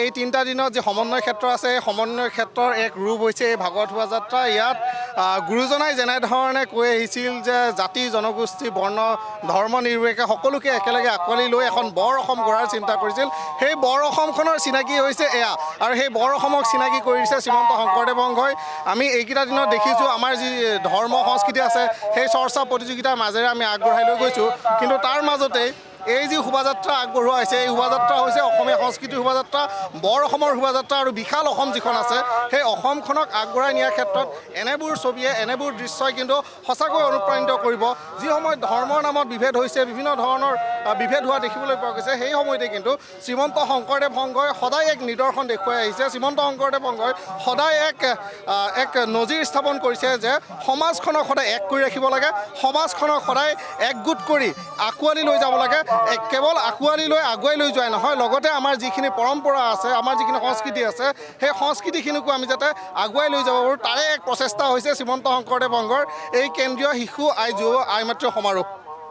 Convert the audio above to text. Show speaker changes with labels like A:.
A: এই 3টা দিনত যে সমন্বয় ক্ষেত্ৰ আছে এই সমন্বয় ক্ষেত্ৰৰ এক ৰূপ হৈছে এই ভাগৱত শোভাযাত্ৰা। ইয়াত গুৰুজনাই যেনেধৰণে কৈ আহিছিল যে জাতি জনগোষ্ঠী বৰ্ণ ধৰ্ম নিৰ্বিশেষে সকলোকে একেলগে আঁকোৱালি লৈ এখন বৰ অসম গঢ়াৰ চিন্তা কৰিছিল। সেই বৰ অসমখনৰ চিনাকি হৈছে এয়া, আৰু সেই বৰ অসমক চিনাকি কৰিছে শ্ৰীমন্ত শংকৰদেৱ সংঘই। আমি এইকেইটা দিনত দেখিছোঁ আমাৰ যি ধৰ্ম সংস্কৃতি আছে সেই চৰ্চা প্ৰতিযোগিতাৰ মাজেৰে আমি আগবঢ়াই লৈ গৈছোঁ, কিন্তু তাৰ মাজতেই এই যি শোভাযাত্ৰা আগবঢ়োৱা হৈছে এই শোভাযাত্ৰা হৈছে অসমীয়া সংস্কৃতিৰ শোভাযাত্ৰা, বৰ অসমৰ শোভাযাত্ৰা, আৰু বিশাল অসম যিখন আছে সেই অসমখনক আগবঢ়াই নিয়াৰ ক্ষেত্ৰত এনেবোৰ ছবিয়ে এনেবোৰ দৃশ্যই কিন্তু সঁচাকৈ অনুপ্ৰাণিত কৰিব। যি সময়ত ধৰ্মৰ নামত বিভেদ হৈছে, বিভিন্ন ধৰণৰ বিভেদ হোৱা দেখিবলৈ পোৱা গৈছে, সেই সময়তে কিন্তু শ্ৰীমন্ত শংকৰদেৱ সংঘই সদায় এক নিদৰ্শন দেখুৱাই আহিছে। শ্ৰীমন্ত শংকৰদেৱ সংঘই সদায় এক নজিৰ স্থাপন কৰিছে যে সমাজখনক সদায় এক কৰি ৰাখিব লাগে, সমাজখনক সদায় একগোট কৰি আঁকোৱালি লৈ যাব লাগে। কেৱল আঁকোৱালি লৈ আগুৱাই লৈ যোৱাই নহয়, লগতে আমাৰ যিখিনি পৰম্পৰা আছে, আমাৰ যিখিনি সংস্কৃতি আছে সেই সংস্কৃতিখিনিকো আমি যাতে আগুৱাই লৈ যাব পাৰোঁ, তাৰে এক প্ৰচেষ্টা হৈছে শ্ৰীমন্ত শংকৰদেৱ সংঘৰ এই কেন্দ্ৰীয় শিশু আই যুৱ আই মাতৃ সমাৰোহ।